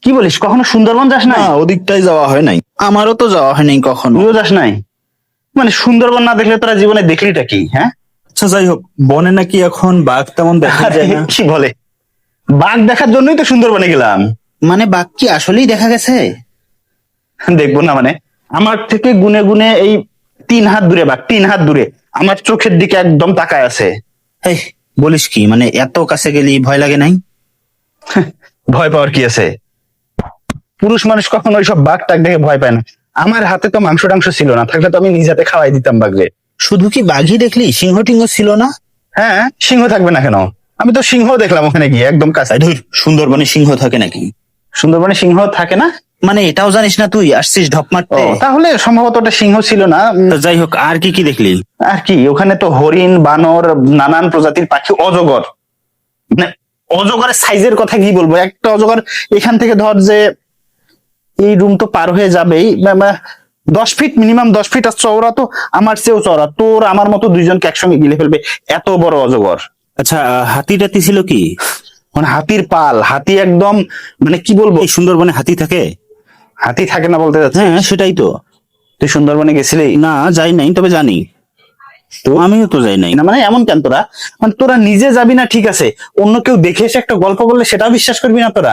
কি বলিস, কখনো সুন্দরবন যাস না নাই? ওদিকটাই যাওয়া হয় নাই, আমারও তো যাওয়া হয় নাই কখনো। তুইও যাস নাই? মানে সুন্দরবন না দেখলে তোরা জীবনে দেখলিটা কি, হ্যাঁ? আচ্ছা যাই হোক, বনে নাকি এখন বাঘ তেমন দেখা আরে যায় না? কি বলে, বাঘ দেখার জন্যই তো সুন্দরবনে গেলাম। মানে বাঘ কি আসলেই দেখা গেছে? দেখবো না মানে? আমার থেকে গুনে গুনে এই 3 হাত দূরে বাঘ, 3 হাত দূরে আমার চোখের দিকে একদম তাকায় আছে। এই বলিস কি, মানে এত কাছে গেলি ভয় লাগে নাই? ভয় পাওয়ার কি আছে? পুরুষ মানুষ কখনো ওইসব বাঘ টাক দেখে ভয় পায় না। আমার হাতে তো মাংস টাংস ছিল না, থাকলে তো আমি নিজ হাতে খাওয়াই দিতাম বাঘরে। শুধু কি বাঘই দেখলি, সিংহ টিংহ ছিল না? হ্যাঁ, সিংহ থাকবে না কেন? আমি তো সিংহ দেখলাম ওখানে গিয়ে, একদম কাছে। এই ধুর, সুন্দরবনে সিংহ থাকে নাকি? সুন্দরবনে সিংহ থাকে না? মানে এটাও জানিস না তুই? আসছিস ঢপ ও, মারতে? তাহলে সম্ভবত ওটা সিংহ ছিল না। তো যাই হোক, আর কি কি দেখলি? আর কি, ওখানে তো হরিণ, বানর, নানান প্রজাতির পাখি, অজগর। মানে অজগরের সাইজের কথা কি বলবো, একটা অজগর এখান থেকে ধর যে এই রুম তো পার হয়ে যাবেই, 10 ফিট, মিনিমাম 10 ফিট। আর চওড়া তো আমার চেয়েও চওড়া, তোর আমার মতো দুইজনকে একসঙ্গে গিলে ফেলবে, এত বড় অজগর। আচ্ছা, হাতি টাতি ছিল কি? মানে হাতির পাল, হাতি একদম, মানে কি বলবো। এই সুন্দরবনে হাতি থাকে? হাতি থাকে না বলতে যাচ্ছে? হ্যাঁ সেটাই তো। তুই সুন্দরবনে গেছিলি? না যাই নাই, তবে জানি। তো আমিও তো যাই নাই। না মানে এমন কেন তোরা, মানে তোরা নিজে যাবি না ঠিক আছে, অন্য কেউ দেখে এসে একটা গল্প বললে সেটাও বিশ্বাস করবি না তোরা?